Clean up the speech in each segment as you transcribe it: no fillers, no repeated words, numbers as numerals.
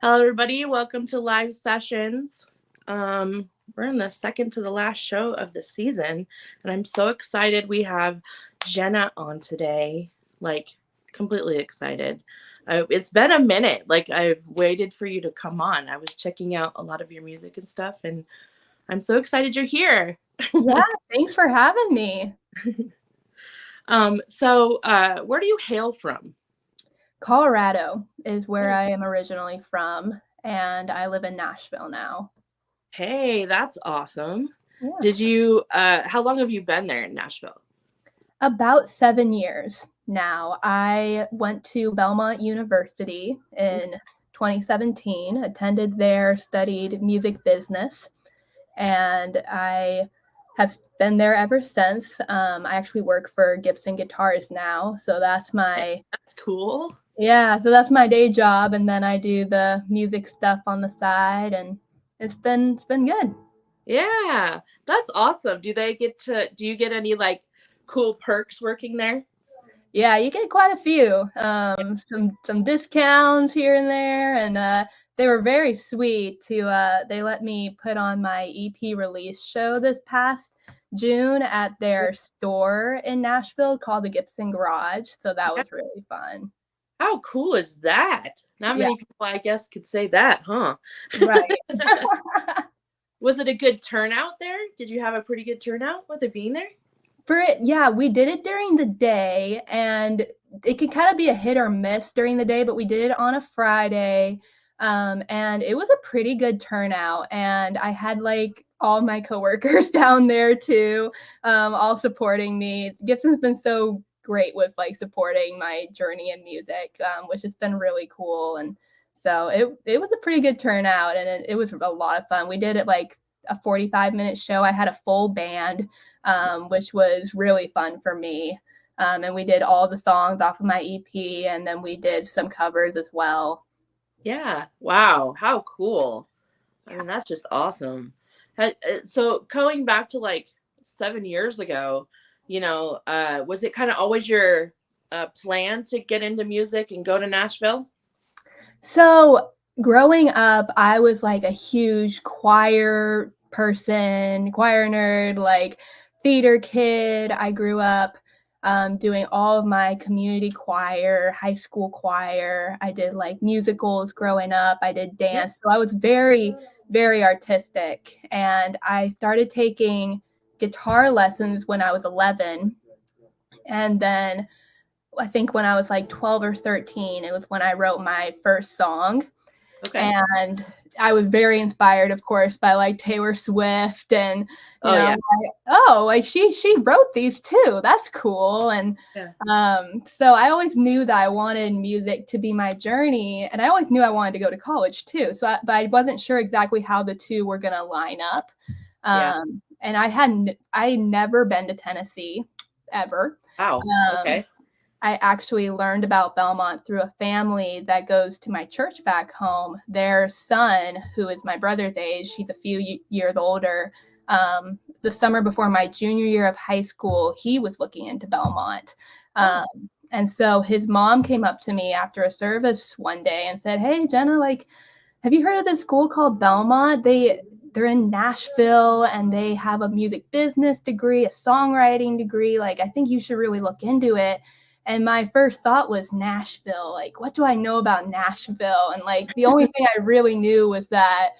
Hello, everybody. Welcome to Live Sessions. We're in the second to the last show of the season, and I'm so excited we have Jenna on today. Like, completely excited. It's been a minute. Like, I've waited for you to come on. I was checking out a lot of your music and stuff, and I'm so excited you're here. Yeah, thanks for having me. Where do you hail from? Colorado is where I am originally from, and I live in Nashville now. Hey, that's awesome. Yeah. How long have you been there in Nashville? About 7 years now. I went to Belmont University in 2017, attended there, studied music business, and I have been there ever since. I actually work for Gibson Guitars now, so That's cool. that's my day job, and then I do the music stuff on the side, and it's been good. Yeah, that's awesome. Do you get any like cool perks working there? Yeah, you get quite a few, some discounts here and there, and they were very sweet. They let me put on my EP release show this past June at their store in Nashville called the Gibson Garage, so that Yeah. was really fun. How cool is that? Not Yeah, many people, I guess, could say that, huh? right. Was it a good turnout there? Did you have a pretty good turnout with it being there? For it, yeah, we did it during the day, and it can kind of be a hit or miss during the day, but we did it on a Friday, and it was a pretty good turnout. And I had like all my coworkers down there too, all supporting me. Gibson's been so great with like supporting my journey in music, which has been really cool. And so it was a pretty good turnout, and it was a lot of fun. We did it like a 45-minute show. I had a full band, which was really fun for me. And we did all the songs off of my EP, and then we did some covers as well. Yeah. Wow. How cool. I mean, that's just awesome. So going back to like 7 years ago, was it kind of always your plan to get into music and go to Nashville? So growing up, I was like a huge choir person, choir nerd, like theater kid. I grew up doing all of my community choir, high school choir. I did like musicals growing up. I did Yeah. dance. So I was very, very artistic. And I started taking guitar lessons when I was 11. And then I think when I was like 12 or 13, it was when I wrote my first song. Okay. And I was very inspired, of course, by like Taylor Swift, and Oh yeah. like she wrote these too. That's cool. And Yeah. so I always knew that I wanted music to be my journey, and I always knew I wanted to go to college too. But I wasn't sure exactly how the two were gonna line up. Yeah. And I never been to Tennessee ever. Wow. Um, Okay. I actually learned about Belmont through a family that goes to my church back home. Their son, who is my brother's age, he's a few years older. The summer before my junior year of high school, he was looking into Belmont. Oh. Um, and so his mom came up to me after a service one day and said, "Hey, Jenna, like, have you heard of this school called Belmont? They're in Nashville, and they have a music business degree, a songwriting degree. Like, I think you should really look into it." And my first thought was Nashville. Like, what do I know about Nashville? And like, the only thing I really knew was that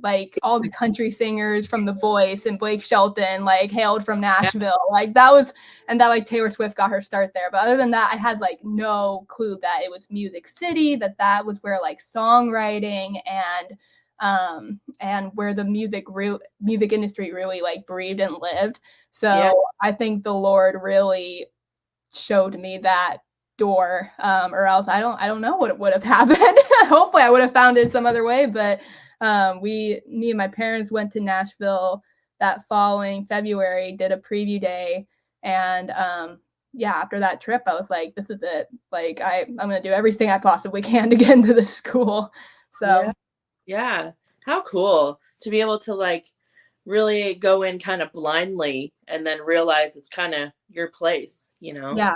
like all the country singers from The Voice and Blake Shelton like hailed from Yeah. Nashville. Like that was, and that like Taylor Swift got her start there. But other than that, I had like no clue that it was Music City, that was where like songwriting and where the music industry really like breathed and lived. Yeah. So I think the Lord really showed me that door, or else I don't know what would have happened. Hopefully I would have found it some other way, but me and my parents went to Nashville that following February, did a preview day, and yeah, after that trip I was like, this is it. Like I'm gonna do everything I possibly can to get into this school. Yeah. So Yeah. How cool to be able to like really go in kind of blindly and then realize it's kind of your place? yeah,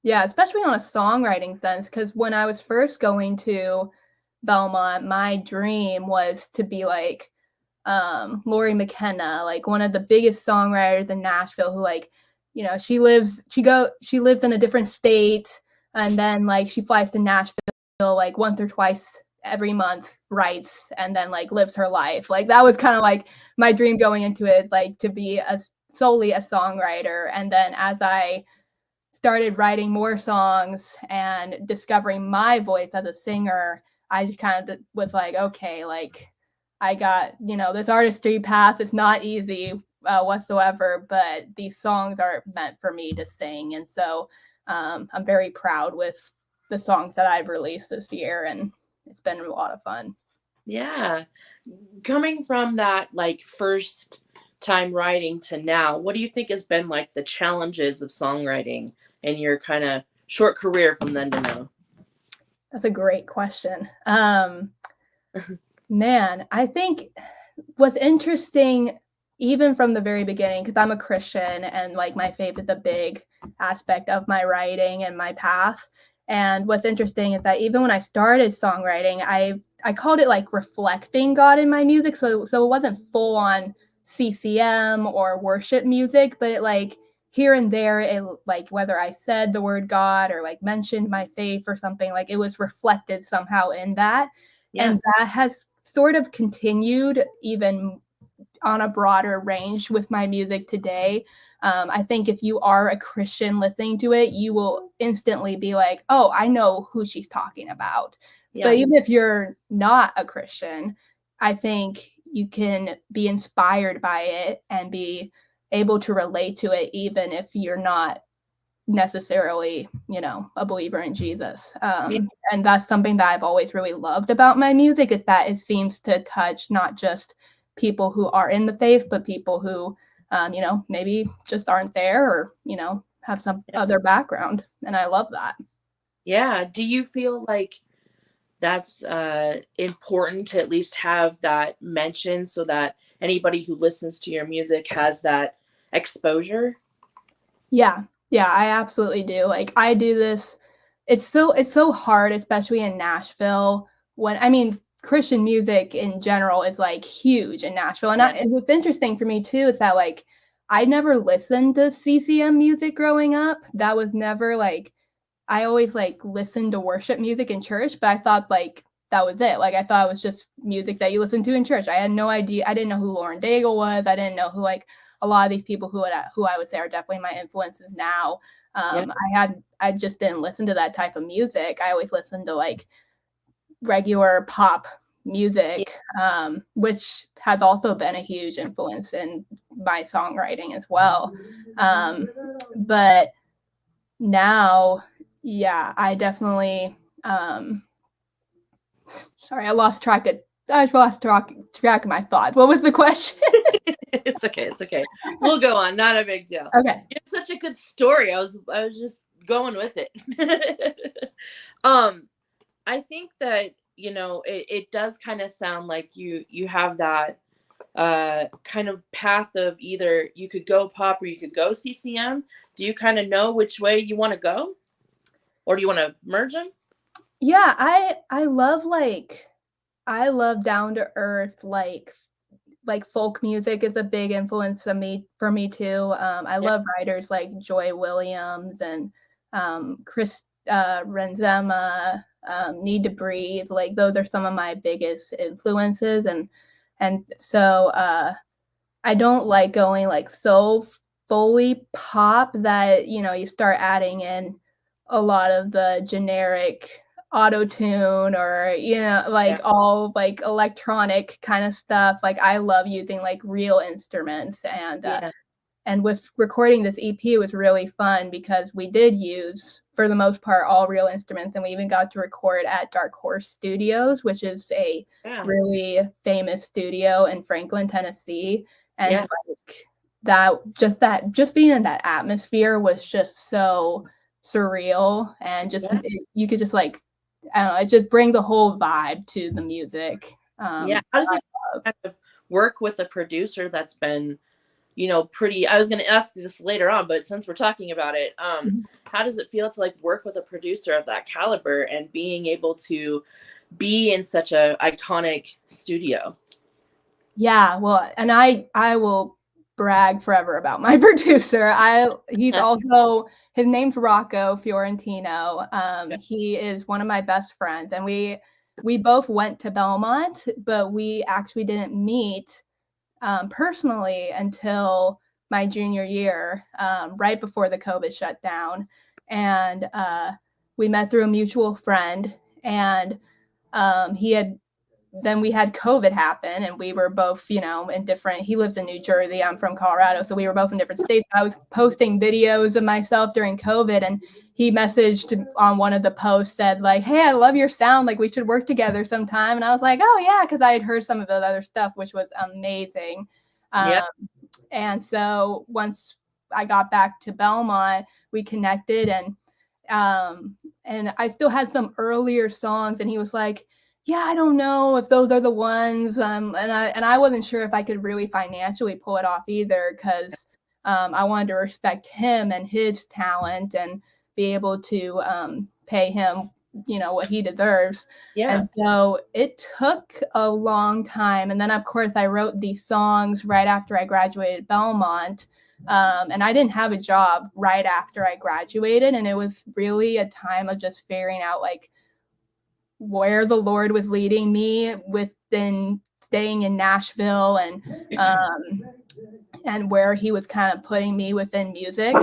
yeah, especially on a songwriting sense, because when I was first going to Belmont, my dream was to be like Lori McKenna, like one of the biggest songwriters in Nashville, who like, you know, she lives in a different state, and then like she flies to Nashville like once or twice every month, writes, and then like lives her life. Like that was kind of like my dream going into it, is like to be solely a songwriter. And then as I started writing more songs and discovering my voice as a singer, I just kind of was like, okay, like I got, you know, this artistry path is not easy whatsoever, but these songs are meant for me to sing. And so I'm very proud with the songs that I've released this year, and it's been a lot of fun. Yeah. Coming from that like first time writing to now, what do you think has been like the challenges of songwriting in your kind of short career from then to now? That's a great question. Man, I think what's interesting, even from the very beginning, because I'm a Christian and like my faith is a big aspect of my writing and my path. And what's interesting is that even when I started songwriting, I called it like reflecting God in my music. So it wasn't full on CCM or worship music, but it like here and there, it like whether I said the word God or like mentioned my faith or something, like it was reflected somehow in that. Yeah. And that has sort of continued even on a broader range with my music today. I think if you are a Christian listening to it, you will instantly be like, oh, I know who she's talking about. Yeah. But even if you're not a Christian, I think you can be inspired by it and be able to relate to it, even if you're not necessarily, you know, a believer in Jesus. Yeah. And that's something that I've always really loved about my music, is that it seems to touch not just people who are in the faith, but people who, you know, maybe just aren't there, or, you know, have some other background. And I love that. Yeah. Do you feel like that's important to at least have that mention so that anybody who listens to your music has that exposure? Yeah. Yeah, I absolutely do. Like I do this. It's so hard, especially in Nashville, when I mean Christian music in general is like huge in Nashville. And Yeah. what's interesting for me too is that like I never listened to CCM music growing up. That was never like, I always like listened to worship music in church, but I thought like that was it. Like I thought it was just music that you listen to in church. I had no idea. I didn't know who Lauren Daigle was. I didn't know who like a lot of these people who I would say are definitely my influences now. Yeah. I just didn't listen to that type of music. I always listened to like regular pop Yeah. music, which has also been a huge influence in my songwriting as well. But now, yeah, I definitely sorry, I lost track of my thought. What was the question? It's okay. It's okay. We'll go on. Not a big deal. Okay. It's such a good story. I was just going with it. I think that, you know, it does kind of sound like you have that kind of path of either you could go pop or you could go CCM. Do you kind of know which way you want to go? Or do you want to merge them? Yeah, I love down to earth, like folk music is a big influence for me too. I Yeah. love writers like Joy Williams and Chris Renzema, Need to Breathe. Like those are some of my biggest influences, and so I don't like going like so fully pop that, you know, you start adding in a lot of the generic auto tune, or, you know, like Yeah. all like electronic kind of stuff. Like I love using like real instruments, Yeah. and with recording this EP, it was really fun because we did use, for the most part, all real instruments, and we even got to record at Dark Horse Studios, which is a Yeah. really famous studio in Franklin, Tennessee. And Yeah. like just being in that atmosphere was just so surreal, and Yeah. you could just like, I don't know, it just bring the whole vibe to the music. Yeah. How does it kind of work with a producer that's been, you know, pretty, I was going to ask this later on, but since we're talking about it, how does it feel to like work with a producer of that caliber and being able to be in such a iconic studio. Yeah, well, and I will brag forever about my producer. He's also, his name's Rocco Fiorentino. He is one of my best friends, and we both went to Belmont, but we actually didn't meet personally until my junior year, right before the COVID shutdown, and we met through a mutual friend, and he had then we had COVID happen, and we were both, in different, he lives in New Jersey, I'm from Colorado, so we were both in different states. I was posting videos of myself during COVID, and he messaged on one of the posts, said like, hey, I love your sound, like we should work together sometime. And I was like, oh yeah, because I had heard some of the other stuff, which was amazing. Yeah. And so once I got back to Belmont, we connected, and I still had some earlier songs, and he was like, yeah, I don't know if those are the ones. And I wasn't sure if I could really financially pull it off either, because I wanted to respect him and his talent and be able to pay him, what he deserves. Yeah. And so it took a long time. And then, of course, I wrote these songs right after I graduated Belmont. And I didn't have a job right after I graduated. And it was really a time of just figuring out like where the Lord was leading me within staying in Nashville, and where he was kind of putting me within music.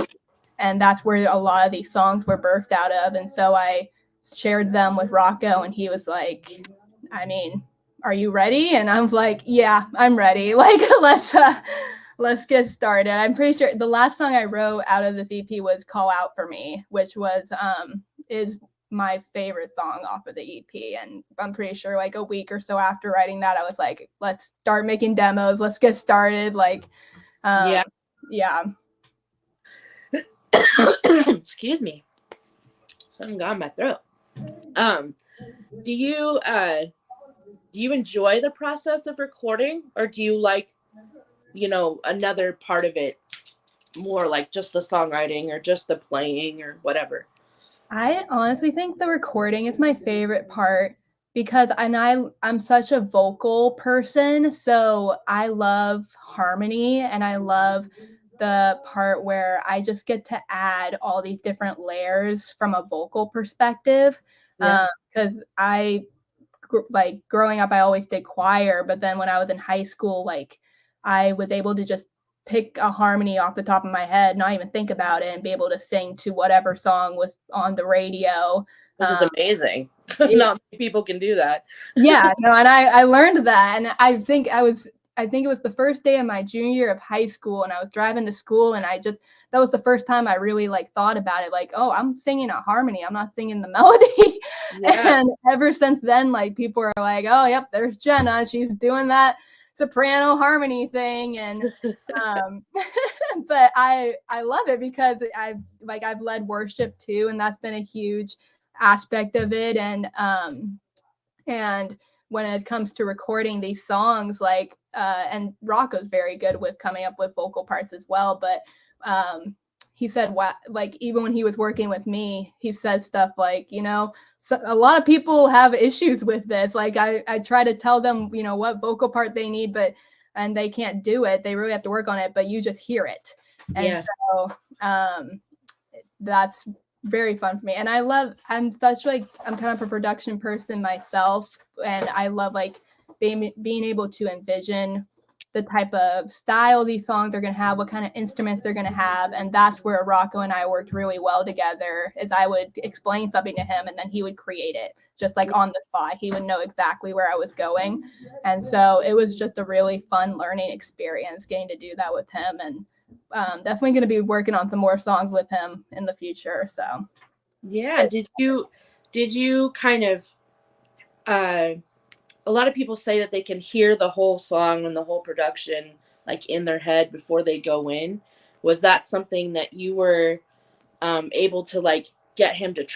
And that's where a lot of these songs were birthed out of. And so I shared them with Rocco, and he was like, I mean, are you ready? And I'm like, yeah, I'm ready. Like, let's get started. I'm pretty sure the last song I wrote out of this EP was Call Out For Me, which was is my favorite song off of the EP. And I'm pretty sure like a week or so after writing that, I was like, let's start making demos. Let's get started. Like, yeah. Excuse me. Something got in my throat. Do you enjoy the process of recording, or do you like, another part of it more, like just the songwriting or just the playing or whatever? I honestly think the recording is my favorite part, because I'm such a vocal person, so I love harmony, and I love the part where I just get to add all these different layers from a vocal perspective. Because like growing up, I always did choir, but then when I was in high school, like I was able to just pick a harmony off the top of my head, not even think about it, and be able to sing to whatever song was on the radio. Which is amazing. Not many people can do that. Yeah, no, and I learned that, and I think it was the first day of my junior year of high school, and I was driving to school, and that was the first time I really like thought about it, like, oh, I'm singing a harmony, I'm not singing the melody. Yeah. And ever since then, like people are like, oh, yep, there's Jenna, she's doing that soprano harmony thing. And but I love it, because I've led worship too, and that's been a huge aspect of it. And when it comes to recording these songs, like and Rocco's very good with coming up with vocal parts as well, but he said, like, even when he was working with me, he said stuff like, so a lot of people have issues with this. Like I try to tell them, what vocal part they need, and they can't do it. They really have to work on it, but you just hear it. And so that's very fun for me. And I'm kind of a production person myself. And I love like being able to envision the type of style these songs are going to have, what kind of instruments they're going to have. And that's where Rocco and I worked really well together, is I would explain something to him and then he would create it just like on the spot. He would know exactly where I was going. And so it was just a really fun learning experience getting to do that with him. And definitely going to be working on some more songs with him in the future. So yeah. Did you kind of a lot of people say that they can hear the whole song and the whole production like in their head before they go in. Was that something that you were able to like get him to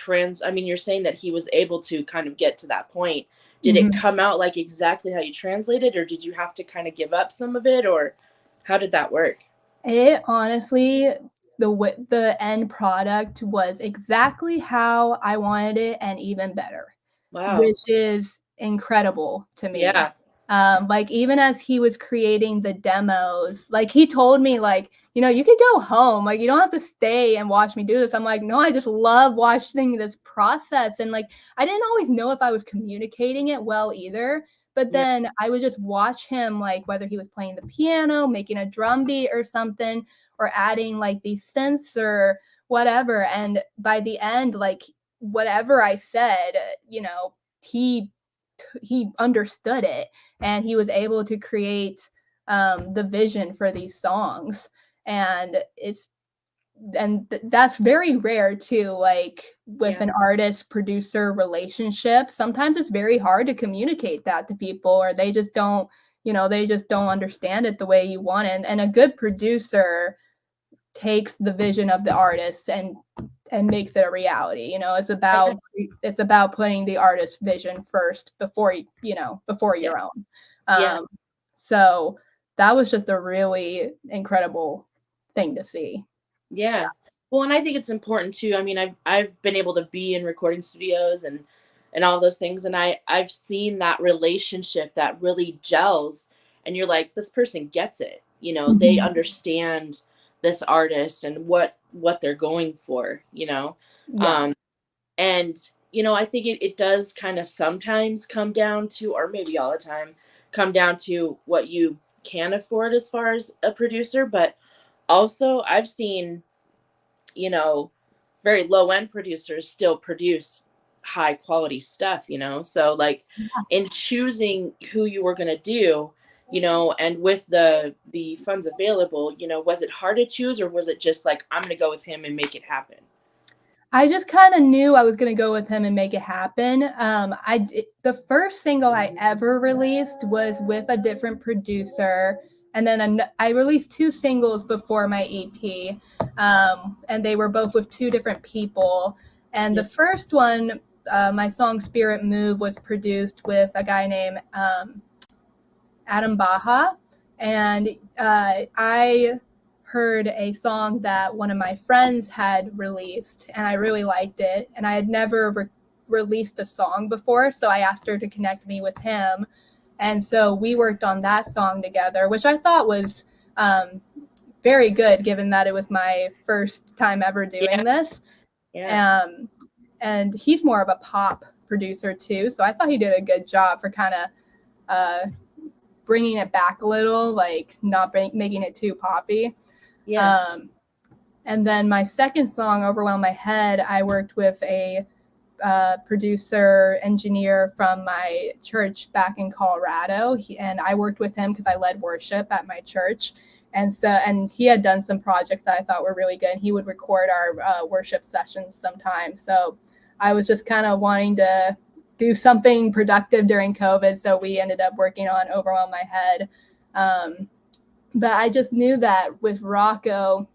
I mean, you're saying that he was able to kind of get to that point. Did it come out like exactly how you translated, or did you have to kind of give up some of it, or how did that work? It honestly, the end product was exactly how I wanted it, and even better. Wow. Which is incredible to me. Yeah. Like even as he was creating the demos, like he told me like, you know, you could go home, like you don't have to stay and watch me do this. I'm like, no, I just love watching this process. And like I didn't always know if I was communicating it well either, but Yeah. then I would just watch him, like whether he was playing the piano, making a drum beat or something, or adding like these synths or whatever. And by the end, like whatever I said, you know, he understood it, and he was able to create the vision for these songs. And that's very rare too, like with Yeah. an artist producer relationship. Sometimes it's very hard to communicate that to people, or they just don't, you know, they just don't understand it the way you want it. And a good producer takes the vision of the artist and makes it a reality. You know, Yeah. it's about putting the artist's vision first before before Yeah. your own. Yeah. So that was just a really incredible thing to see. Yeah. Well, and I think it's important too. I mean, I've been able to be in recording studios and all those things, and I've seen that relationship that really gels, and you're like, this person gets it. You know, they Mhm. understand this artist and what they're going for, you know. Yeah. Um and I think it does kind of sometimes come down to, or maybe all the time, come down to what you can afford as far as a producer, but also I've seen you know, very low end producers still produce high quality stuff, So like in choosing who you were going to do, and with the funds available, was it hard to choose, or was it just like I'm going to go with him and make it happen? I just kind of knew I was going to go with him and make it happen. The first single I ever released was with a different producer, and then I released two singles before my EP, and they were both with two different people. And Yeah. the first one, my song "Spirit Move," was produced with a guy named Adam Baja, and I heard a song that one of my friends had released, and I really liked it, and I had never released a song before, so I asked her to connect me with him, and so we worked on that song together, which I thought was very good, given that it was my first time ever Yeah. doing this. Yeah. Um, and he's more of a pop producer too, so I thought he did a good job for kind of bringing it back a little, like not making it too poppy. Yeah. Um, and then my second song, Overwhelm My Head, I worked with a producer engineer from my church back in Colorado. And I worked with him because I led worship at my church. And he had done some projects that I thought were really good. And he would record our worship sessions sometimes. So I was just kind of wanting to do something productive during COVID. So we ended up working on Overwhelm My Head. But I just knew that with Rocco,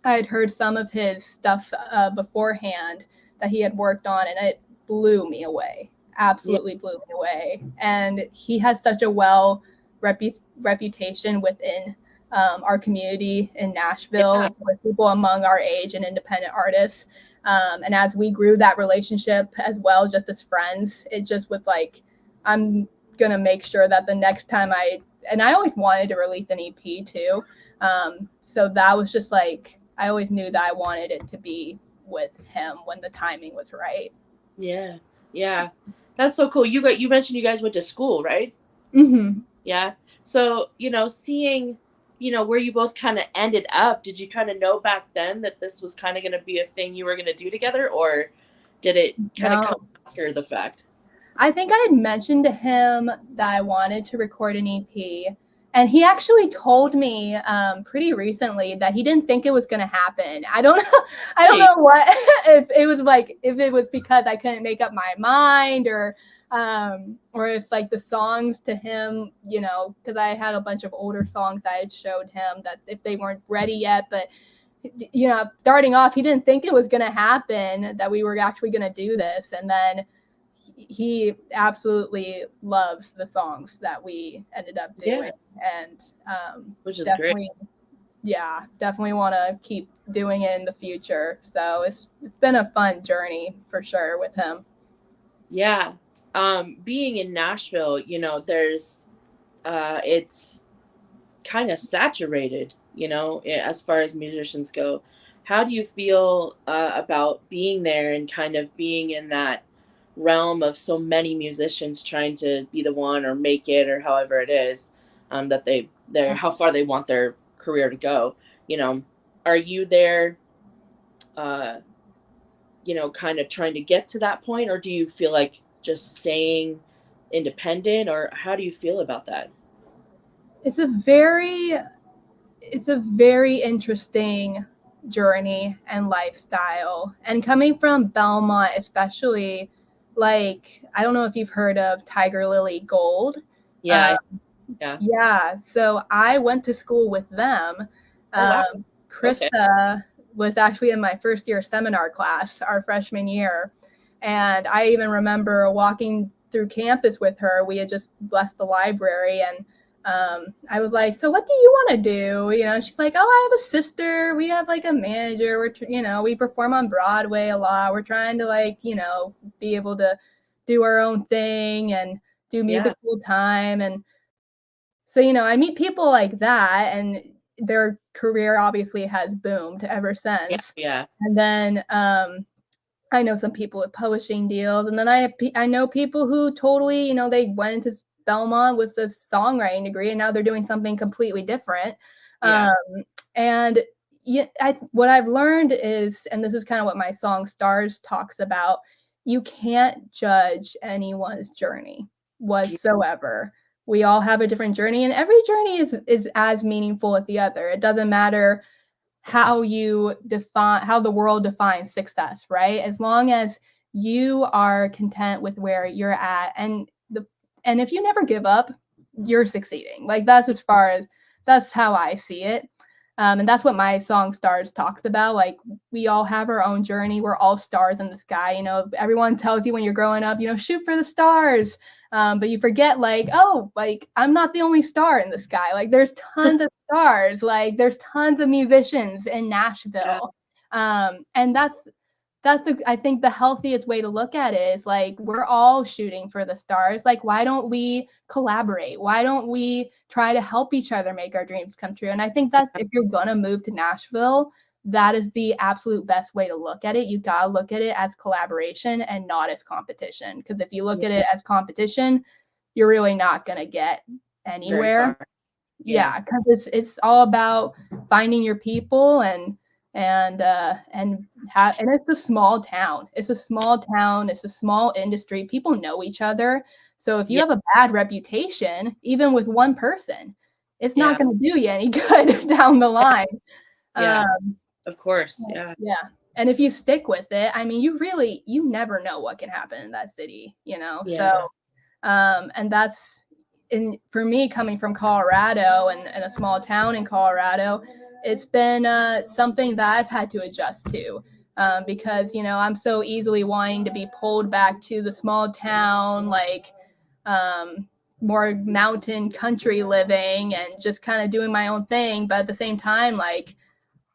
I had heard some of his stuff beforehand that he had worked on, and it blew me away. Yeah. Absolutely blew me away. And he has such a reputation within our community in Yeah. Nashville with people among our age and independent artists. And as we grew that relationship as well, just as friends, it just was like, I'm going to make sure that the next time and I always wanted to release an EP too. So that was just like, I always knew that I wanted it to be with him when the timing was right. Yeah. Yeah. That's so cool. You mentioned you guys went to school, right? Mm-hmm. Yeah. So, seeing, where you both kind of ended up, did you kind of know back then that this was kind of going to be a thing you were going to do together, or did it kind of come No, after the fact? I think I had mentioned to him that I wanted to record an EP, and he actually told me pretty recently that he didn't think it was going to happen. I don't know. I don't Hey. know what if it was because I couldn't make up my mind, or if like the songs to him, because I had a bunch of older songs I had showed him that if they weren't ready yet, but starting off, he didn't think it was going to happen, that we were actually going to do this, and then he absolutely loves the songs that we ended up Yeah. doing, and Which is great. definitely, yeah, definitely want to keep doing it in the future. So it's been a fun journey for sure with him. Yeah. Being in Nashville, there's it's kind of saturated, as far as musicians go. How do you feel about being there and kind of being in that realm of so many musicians trying to be the one or make it or however it is that they're how far they want their career to go? You know, are you there? Uh, kind of trying to get to that point, or do you feel like just staying independent, or how do you feel about that? It's a very it's a very interesting journey and lifestyle. And coming from Belmont, especially, like, I don't know if you've heard of Tiger Lily Gold. Yeah, Uh, yeah. yeah, so I went to school with them. Oh wow. Okay. Krista was actually in my first year seminar class, our freshman year. And I even remember walking through campus with her. We had just left the library, and I was like, "So what do you want to do?" She's like, "Oh, I have a sister. We have like a manager. We perform on Broadway a lot. We're trying to be able to do our own thing and do Yeah. music full time." And so, I meet people like that, and their career obviously has boomed ever Yeah. since. Yeah. And then I know some people with publishing deals, and then I know people who totally, they went into Belmont with a songwriting degree, and now they're doing something completely different. Yeah. Um, and yeah, what I've learned is, and this is kind of what my song Stars talks about, you can't judge anyone's journey Yeah. whatsoever. We all have a different journey, and every journey is as meaningful as the other. It doesn't matter how the world defines success, right? As long as you are content with where you're at, and if you never give up, you're succeeding. Like, that's how I see it. And that's what my song Stars talks about. Like, we all have our own journey. We're all stars in the sky. Everyone tells you when you're growing up, shoot for the stars. But you forget, like, oh, like, I'm not the only star in the sky. Like, there's tons of stars. Like, there's tons of musicians in Yeah. Nashville. And I think the healthiest way to look at it is, like, we're all shooting for the stars. Like, why don't we collaborate? Why don't we try to help each other make our dreams come true? And I think that if you're gonna move to Nashville, that is the absolute best way to look at it. You gotta look at it as collaboration and not as competition. Because if you look Yeah. at it as competition, you're really not gonna get Very anywhere. far. Yeah. Yeah, because it's all about finding your people, and it's a small town. It's a small town. It's a small industry. People know each other. So if you Yeah. have a bad reputation, even with one person, it's not Yeah. going to do you any good down the line. Yeah. Um, Of course. Yeah. yeah. And if you stick with it, I mean, you never know what can happen in that city. So, Yeah. and that's for me, coming from Colorado and a small town in Colorado, it's been something that I've had to adjust to, because I'm so easily wanting to be pulled back to the small town, like, more mountain country living and just kind of doing my own thing. But at the same time, like,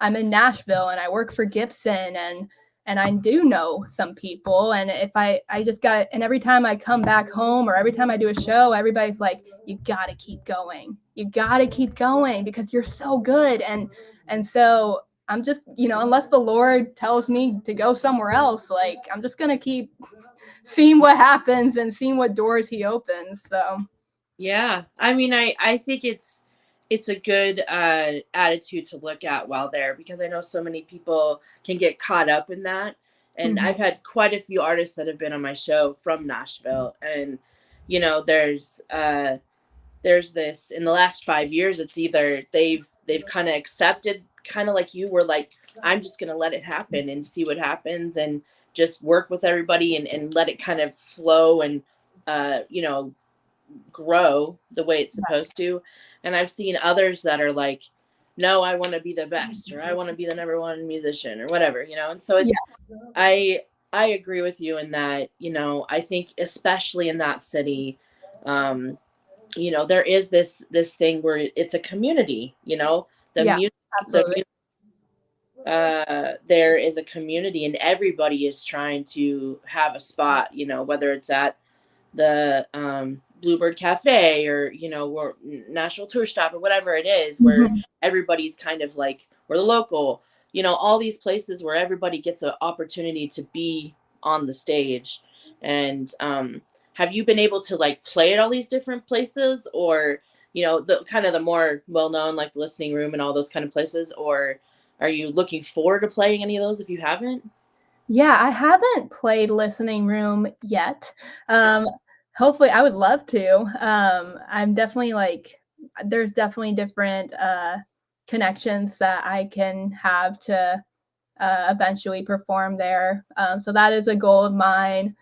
I'm in Nashville and I work for Gibson, and I do know some people, and if I just got, and every time I come back home or every time I do a show, everybody's like, you got to keep going. You got to keep going because you're so good. And so I'm just, unless the Lord tells me to go somewhere else, like, I'm just going to keep seeing what happens and seeing what doors he opens. So Yeah. I mean, I think it's a good attitude to look at while there, because I know so many people can get caught up in that. And I've mhm. had quite a few artists that have been on my show from Nashville, and there's this in the last 5 years. It's either they've kind of accepted, kind of like you were like, I'm just gonna let it happen and see what happens, and just work with everybody and let it kind of flow and uh you know grow the way it's supposed to. And I've seen others that are like, no, I want to be the best, or I want to be the number one musician, or whatever, and so Yeah, i I agree with you in that. I think especially in that city, um there is this thing where it's a community. The yeah, music, absolutely. there is a community, and everybody is trying to have a spot, whether it's at the Bluebird Cafe, or or Nashville Tour Stop, or whatever it is, where Mhm. everybody's kind of like, we're the local, all these places where everybody gets an opportunity to be on the stage. And have you been able to like play at all these different places, or the kind of the more well-known, like Listening Room and all those kind of places, or are you looking forward to playing any of those if you haven't? Yeah, I haven't played Listening Room yet. Um, Hopefully, I would love to. I'm definitely like, there's definitely different connections that I can have to eventually perform there. So that is a goal of mine.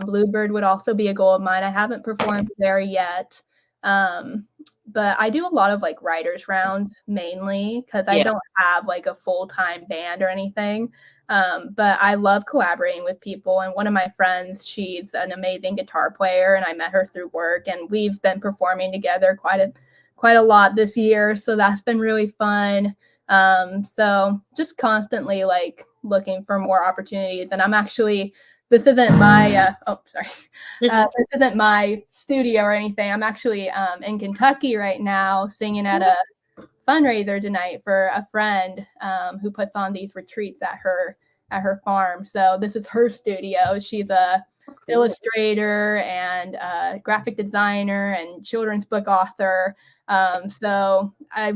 Bluebird would also be a goal of mine. I haven't performed there yet. Um, but I do a lot of like writers rounds mainly because I Yeah. don't have like a full-time band or anything. But I love collaborating with people. And one of my friends, she's an amazing guitar player, and I met her through work, and we've been performing together quite a lot this year. So that's been really fun. So just constantly like looking for more opportunities. And I'm actually, this isn't my, this isn't my studio or anything. I'm actually in Kentucky right now singing at a fundraiser tonight for a friend who puts on these retreats at her farm. So this is her studio. She's a Cool. illustrator and graphic designer and children's book author. So I,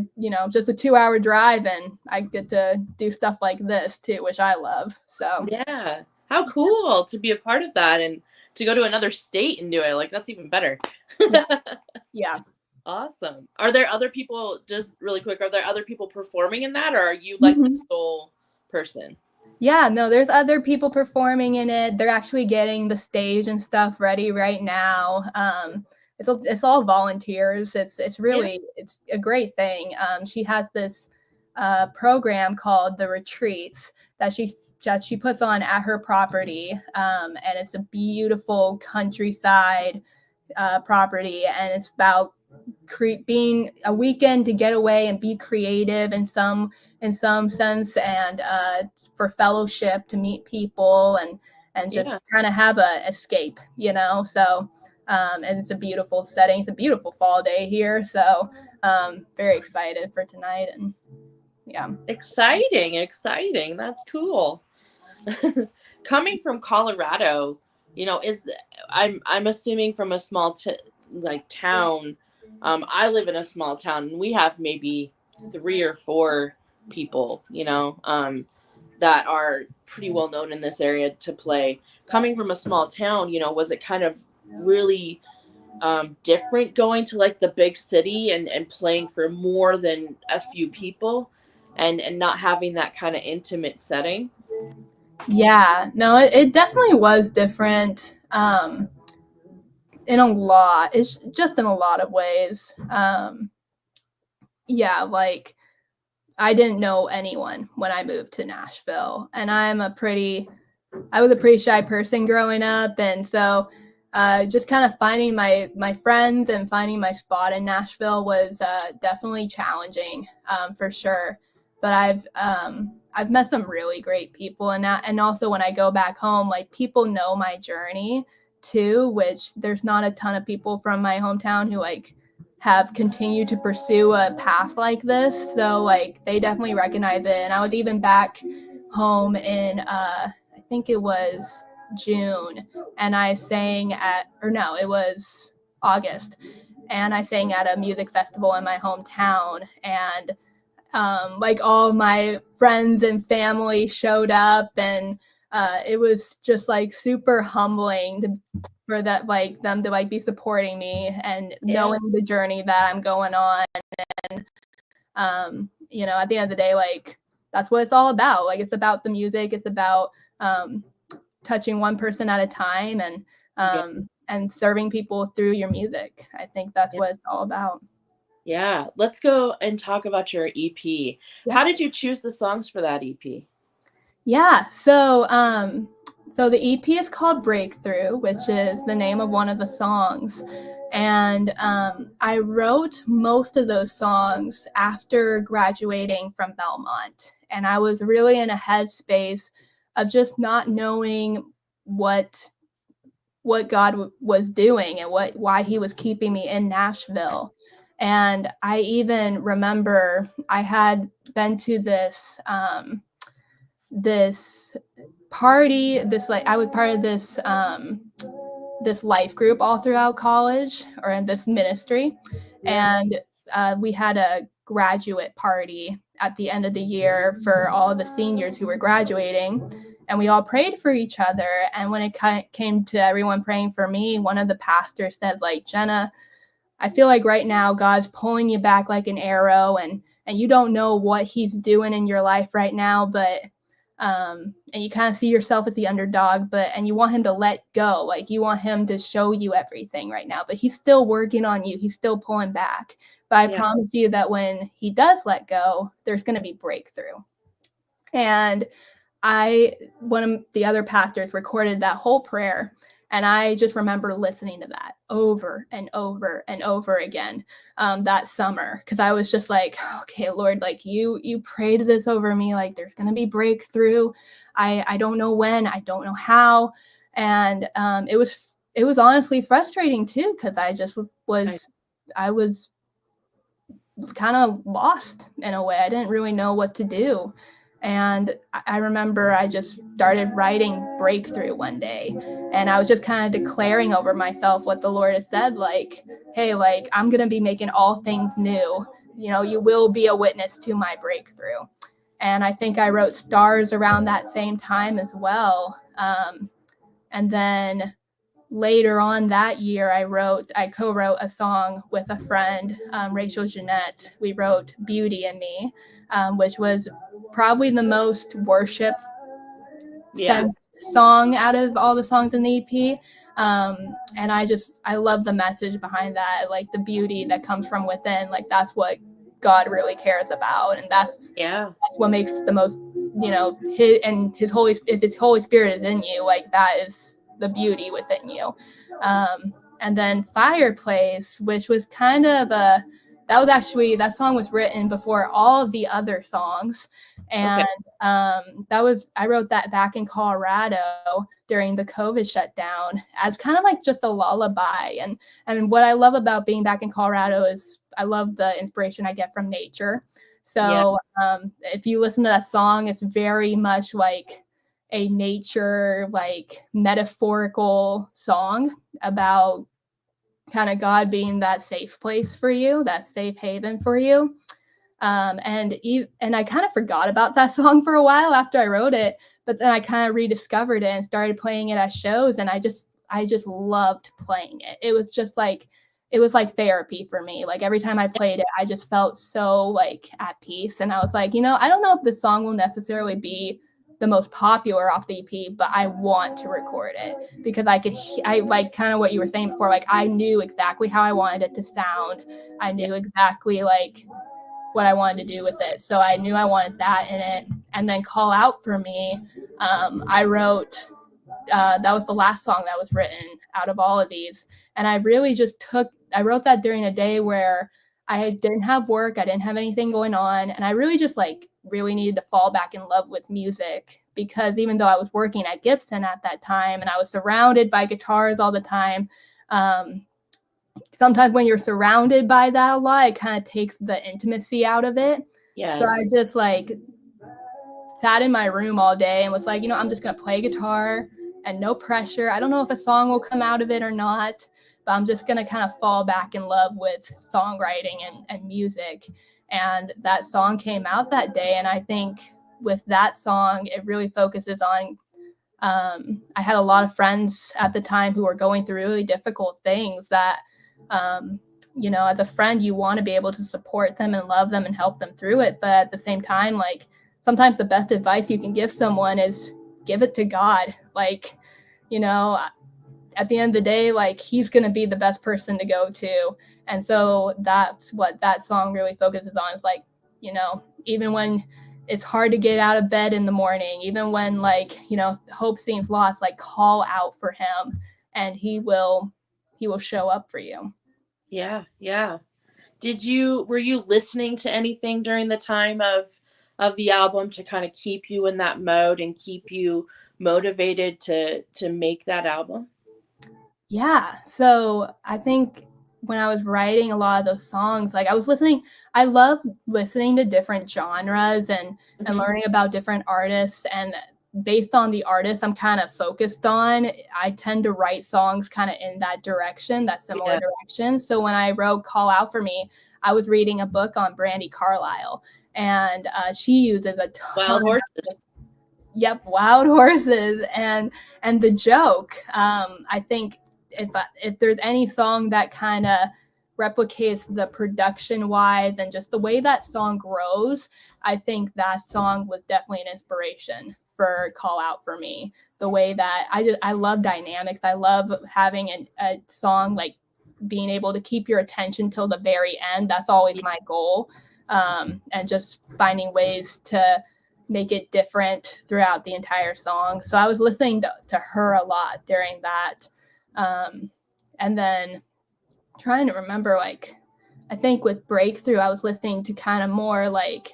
just a 2-hour drive, and I get to do stuff like this too, which I love. So Yeah. How cool to be a part of that and to go to another state and do it. Like, that's even better. yeah, yeah. Awesome. Are there other people, just really quick, are there other people performing in that, or are you like the Mhm. sole person? Yeah, no, there's other people performing in it. They're actually getting the stage and stuff ready right now. It's all volunteers. It's Yeah. really it's a great thing. She has this program called the Retreats that she puts on at her property, and it's a beautiful countryside property, and it's about being a weekend to get away and be creative in some sense, and for fellowship, to meet people, and Yeah. just kind of have a escape, so and it's a beautiful setting. It's a beautiful fall day here, so very excited for tonight. And yeah. Exciting, exciting. That's cool. Coming from Colorado, is I'm assuming from a small like town. I live in a small town, and we have maybe 3 or 4 people, that are pretty well known in this area to play. Coming from a small town, was it kind of really different going to like the big city and playing for more than a few people, and not having that kind of intimate setting? Yeah, no, it definitely was different. In a lot, it's just in a lot of ways. Yeah, like I didn't know anyone when I moved to Nashville, and I was a pretty shy person growing up, and so just kind of finding my friends and finding my spot in Nashville was definitely challenging, for sure. But I've met some really great people, and also when I go back home, like people know my journey too, which there's not a ton of people from my hometown who like have continued to pursue a path like this. So like they definitely recognize it. And I was even back home in I think it was June, and I sang or no, it was August, and I sang at a music festival in my hometown, and like all my friends and family showed up, and it was just like super humbling for that, like them to like be supporting me and Yeah. knowing the journey that I'm going on. At the end of the day, like that's what it's all about. Like it's about the music. It's about touching one person at a time, Yeah. and serving people through your music. I think that's Yeah. what it's all about. Yeah. Let's go and talk about your EP. Yeah. How did you choose the songs for that EP? Yeah. So the EP is called Breakthrough, which is the name of one of the songs. And I wrote most of those songs after graduating from Belmont. And I was really in a headspace of just not knowing what what God was doing and why he was keeping me in Nashville. And I even remember I had been to this party, this like I was part of this life group all throughout college or in this ministry. Yeah. And we had a graduate party at the end of the year for all of the seniors who were graduating. And we all prayed for each other. And when it came to everyone praying for me, one of the pastors said, like, Jenna, I feel like right now God's pulling you back like an arrow, and you don't know what he's doing in your life right now, but and you kind of see yourself as the underdog, and you want him to let go. Like, you want him to show you everything right now, but he's still working on you. He's still pulling back. But I promise you that when he does let go, there's going to be breakthrough. And one of the other pastors recorded that whole prayer. And I just remember listening to that over and over and over again that summer, because I was just like, okay, Lord, like you prayed this over me, like there's going to be breakthrough. I don't know when, I don't know how. And it was honestly frustrating too, because I was kind of lost in a way. I didn't really know what to do. And I remember I just started writing breakthrough one day, and I was just kind of declaring over myself what the Lord has said, like, hey, like, I'm going to be making all things new. You know, you will be a witness to my breakthrough. And I think I wrote Stars around that same time as well. And then later on that year, I co-wrote a song with a friend, Rachel Jeanette. We wrote Beauty in Me, which was probably the most worship song out of all the songs in the EP. And I love the message behind that, like the beauty that comes from within. Like, that's what God really cares about, and that's what makes the most, you know, if his Holy Spirit is in you, like that is the beauty within you. And then Fireplace, which was kind of that song was written before all of the other songs. And I wrote that back in Colorado during the COVID shutdown as kind of like just a lullaby. And what I love about being back in Colorado is I love the inspiration I get from nature. So if you listen to that song, it's very much like a nature, like metaphorical song about kind of God being that safe place for you, that safe haven for you. And I kind of forgot about that song for a while after I wrote it, but then I kind of rediscovered it and started playing it at shows, and I just loved playing it. It was like therapy for me. Like, every time I played it, I just felt so like at peace. And I was like, you know, I don't know if this song will necessarily be the most popular off the EP, but I want to record it because I like kind of what you were saying before. Like, I knew exactly how I wanted it to sound. I knew exactly like what I wanted to do with it. So I knew I wanted that in it. And then Call Out for Me, I wrote, that was the last song that was written out of all of these. And I really I wrote that during a day where I didn't have work, I didn't have anything going on, and I really just really needed to fall back in love with music, because even though I was working at Gibson at that time and I was surrounded by guitars all the time, sometimes when you're surrounded by that a lot, it kind of takes the intimacy out of it. So I just sat in my room all day and was like, you know, I'm just going to play guitar and no pressure. I don't know if a song will come out of it or not, but I'm just going to kind of fall back in love with songwriting and music. And that song came out that day. And I think with that song, it really focuses on, I had a lot of friends at the time who were going through really difficult things that, you know, as a friend, you want to be able to support them and love them and help them through it. But at the same time, like, sometimes the best advice you can give someone is give it to God. Like, you know, at the end of the day, like, he's going to be the best person to go to. And so that's what that song really focuses on. It's like, you know, even when it's hard to get out of bed in the morning, even when, like, you know, hope seems lost, like, call out for him and he will show up for you. Yeah. Were you listening to anything during the time of the album to kind of keep you in that mode and keep you motivated to make that album? Yeah. So I think when I was writing a lot of those songs, like I love listening to different genres and Mhm. learning about different artists. And based on the artist I'm kind of focused on, I tend to write songs kind of in that direction, that similar Yeah. direction. So when I wrote Call Out for Me, I was reading a book on Brandy Carlisle, and she uses a ton Wild of horses. just, yep, wild horses. And the joke, I think if there's any song that kind of replicates the production wise and just the way that song grows, I think that song was definitely an inspiration for Call Out for Me. The way that I love dynamics. I love having a song like being able to keep your attention till the very end. That's always Yeah. my goal. And just finding ways to make it different throughout the entire song. So I was listening to her a lot during that. And then trying to remember, like, I think with Breakthrough, I was listening to kind of like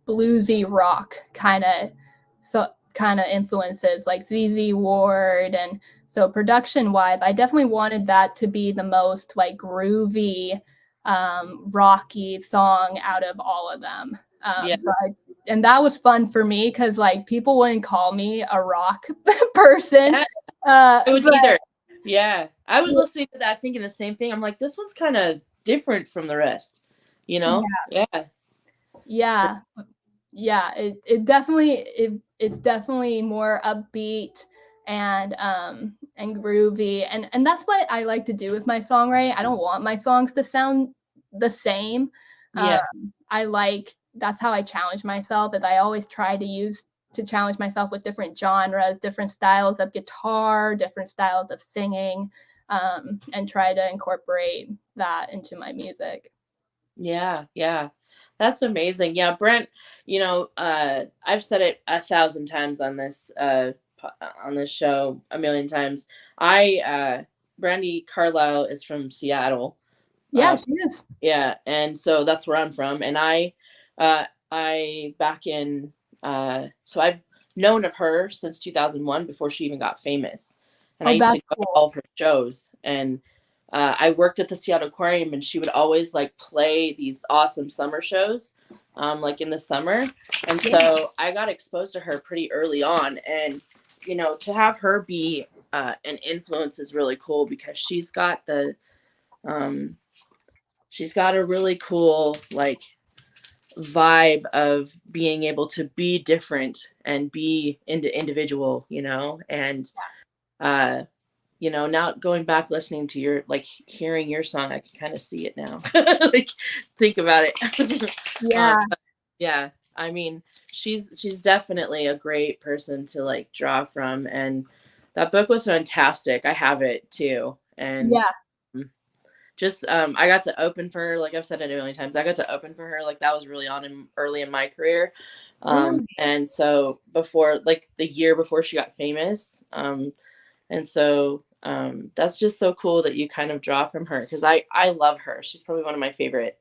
bluesy rock kind of influences like ZZ Ward. And so production wise, I definitely wanted that to be the most like groovy, rocky song out of all of them. Yeah. And that was fun for me because like people wouldn't call me a rock person. Yeah. I would But either. Yeah. I was listening to that thinking the same thing. I'm like, this one's kind of different from the rest, you know? Yeah. yeah, yeah, it's definitely more upbeat and groovy, and that's what I like to do with my songwriting. I don't want my songs to sound the same. Yeah. I like That's how I challenge myself, is I always try to challenge myself with different genres, different styles of guitar, different styles of singing, and try to incorporate that into my music. Yeah. Yeah. That's amazing. Yeah, Brent, I've said it 1,000 times on this show, a million times. Brandy Carlisle is from Seattle. Yeah, Uh, she is. yeah, and so that's where I'm from. And I back in, so I've known of her since 2001 before she even got famous. And I Oh, used to that's go to cool. all of her shows. And I worked at the Seattle Aquarium, and she would always like play these awesome summer shows, like in the summer. And Yeah. so I got exposed to her pretty early on. And, to have her be an influence is really cool because um, she's got a really cool like vibe of being able to be different and be individual, and uh now going back listening to your like hearing your song, I can kind of see it now. Like think about it. Yeah. Yeah, I mean, she's definitely a great person to like draw from, and that book was fantastic. I have it too, and Yeah. just I got to open for her, like I've said it a million times. I got to open for her, like that was really early in my career. Really? And so before, like the year before she got famous, and so that's just so cool that you kind of draw from her, because I love her. She's probably one of my favorite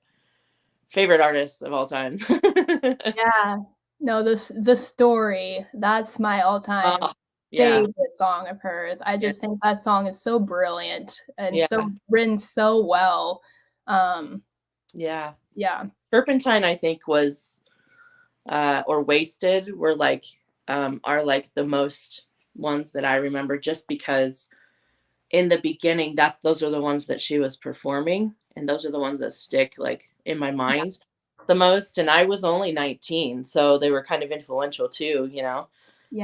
artists of all time. Yeah. No, the story, that's my all-time Oh, yeah, favorite song of hers. I yeah, just think that song is so brilliant and yeah, so written so well. Um, yeah. yeah. Turpentine, I think, was or Wasted were like are like the most ones that I remember, just because in the beginning those are the ones that she was performing, and those are the ones that stick like in my mind the most. And I was only 19, so they were kind of influential too, Yeah.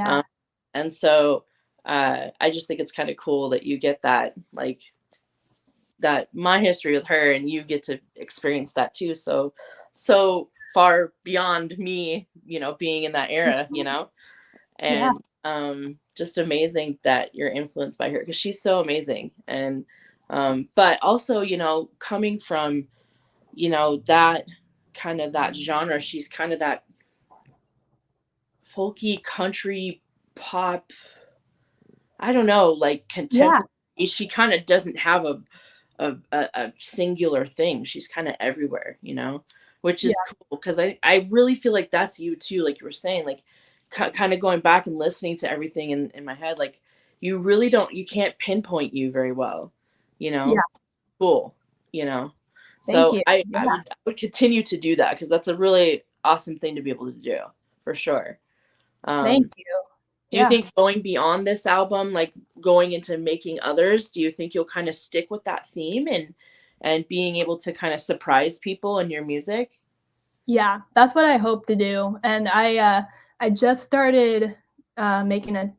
um, and so I just think it's kind of cool that you get that, like that my history with her, and you get to experience that too, so far beyond me, being in that era, Yeah. and just amazing that you're influenced by her, because she's so amazing. And but also, coming from, that kind of that genre, she's kind of that folky country pop, I don't know, like Yeah. contemporary. She kind of doesn't have a singular thing. She's kind of everywhere, which Yeah. is cool, because I really feel like that's you too, like you were saying, like kind of going back and listening to everything in my head, like you can't pinpoint you very well, you Yeah. know. Cool, you know. Thank So you. I Yeah. would continue to do that because that's a really awesome thing to be able to do for sure. Thank Um, you. do you Yeah. think going beyond this album, like going into making others, do you think you'll kind of stick with that theme and being able to kind of surprise people in your music? Yeah, that's what I hope to do. And I just started making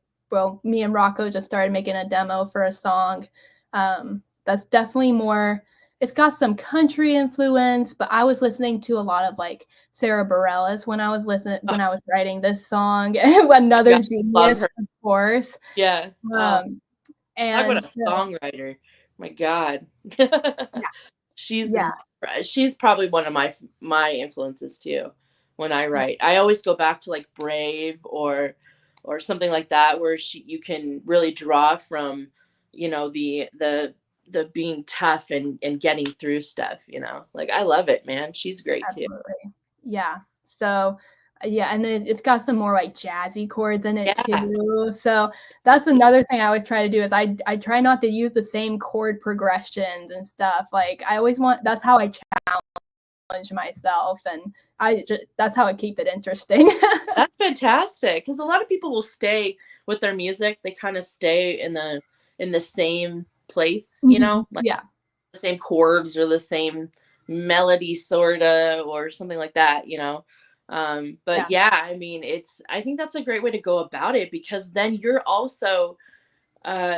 me and Rocco just started making a demo for a song. That's definitely more. It's got some country influence, but I was listening to a lot of like Sarah Bareilles when I was writing this song. Another God, love genius, her. of course. Yeah. Um, Talk about and a so, songwriter. My God. yeah, she's yeah, she's probably one of my influences too when I write. I always go back to like Brave or something like that where you can really draw from, the being tough and getting through stuff, you know. Like I love it, man. She's great too. absolutely. Yeah. So, yeah, and then it's got some more like jazzy chords in it Yeah. too. So that's another thing I always try to do is I try not to use the same chord progressions and stuff. Like I always that's how I challenge myself, and that's how I keep it interesting. That's fantastic because a lot of people will stay with their music. They kind of stay in the same place, you know, like Yeah. the same chords or the same melody sorta or something like that, you know. But Yeah. yeah, I mean, I think that's a great way to go about it because then you're also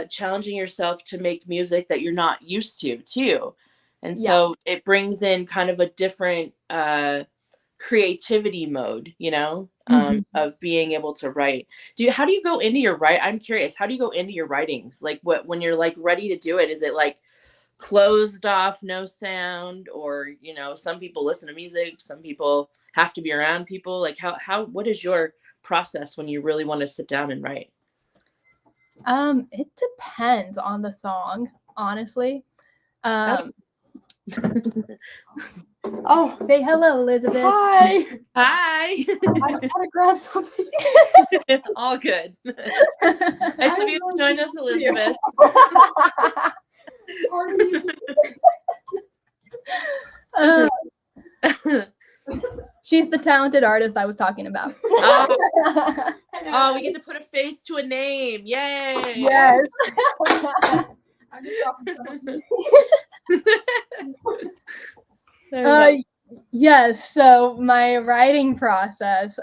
challenging yourself to make music that you're not used to too. And Yeah. so it brings in kind of a different creativity mode, of being able to write. How do you go into your write? I'm curious, how do you go into your writings? Like when you're like ready to do it, is it like closed off, no sound, or some people listen to music, some people have to be around people. Like what is your process when you really want to sit down and write? It depends on the song, honestly. That's- Um, oh, say hello, Elizabeth. Hi. Hi. I just gotta grab something. All good. Nice of you to join us, Elizabeth. uh, she's the talented artist I was talking about. Oh, we get to put a face to a name. Yay. Yes. Yes, so my writing process,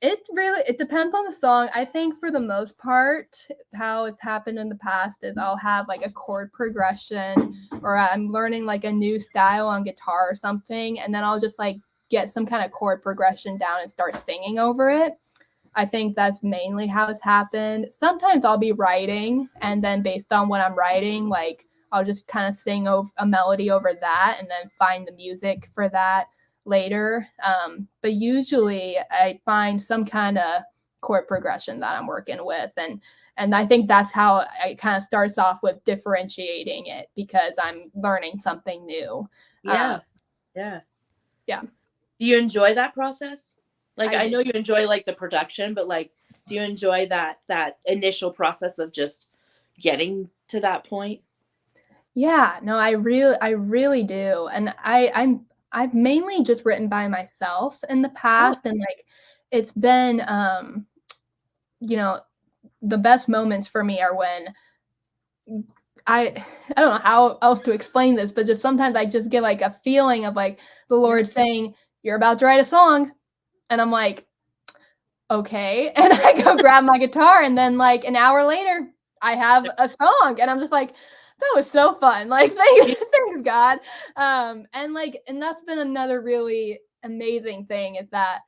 it depends on the song. I think for the most part, how it's happened in the past is I'll have like a chord progression or I'm learning like a new style on guitar or something, and then I'll just like get some kind of chord progression down and start singing over it. I think that's mainly how it's happened. Sometimes I'll be writing, and then based on what I'm writing, like I'll just kind of sing a melody over that and then find the music for that later. But usually I find some kind of chord progression that I'm working with. And I think that's how it kind of starts off with differentiating it because I'm learning something new. Yeah. Yeah. Yeah. Do you enjoy that process? Like I I do. know you enjoy like the production, but like do you enjoy that initial process of just getting to that point? Yeah, no, I really do. And I've mainly just written by myself in the Oh, past, and like it's been you know, the best moments for me are when I I don't know how else to explain this, but just sometimes I just get like a feeling of like the yeah. Lord saying, "You're about to write a song." And I'm like, "Okay." And I go grab my guitar, and then like an hour later, I have a song, and I'm just like, that was so fun. Like thanks God. And that's been another really amazing thing is that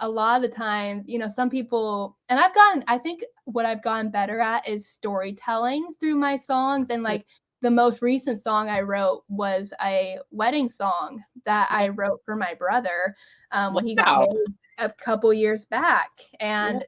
a lot of the times, some people, and I think what I've gotten better at is storytelling through my songs. And like the most recent song I wrote was a wedding song that I wrote for my brother when he got Wow. married a couple years back. Yeah. And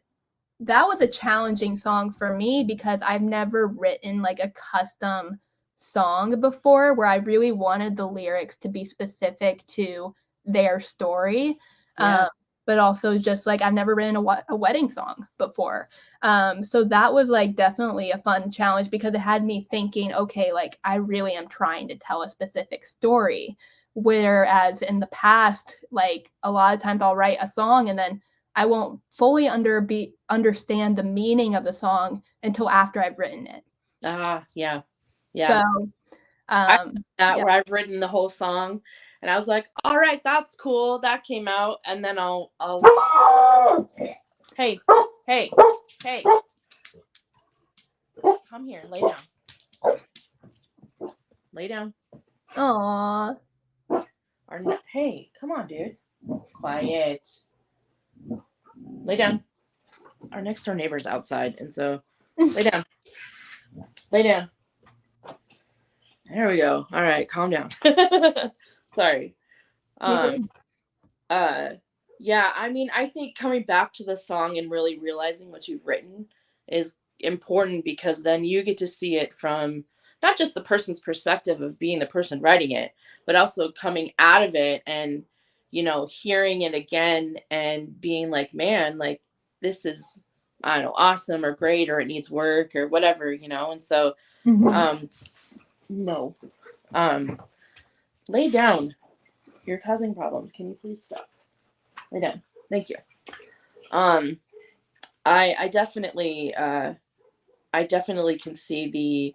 that was a challenging song for me because I've never written like a custom song before where I really wanted the lyrics to be specific to their story. Yeah. but also just like I've never written a wedding song before. So that was like definitely a fun challenge because it had me thinking, okay, like I really am trying to tell a specific story. Whereas in the past, like a lot of times I'll write a song and then I won't fully understand the meaning of the song until after I've written it. Yeah. So, Where I've written the whole song and I was like, all right, that's cool. That came out. And then I'll hey, come here, lay down. Aww. Hey, come on, dude. Quiet. Lay down. Our next door neighbor's outside, and so lay down. Lay down. There we go. All right, calm down. Sorry. Yeah, I mean, I think coming back to the song and really realizing what you've written is important because then you get to see it from not just the person's perspective of being the person writing it, but also coming out of it and, hearing it again and being like, man, like this is, I don't know, awesome or great, or it needs work or whatever, and so, no, lay down. You're causing problems. Can you please stop? Lay down. Thank you. I definitely can see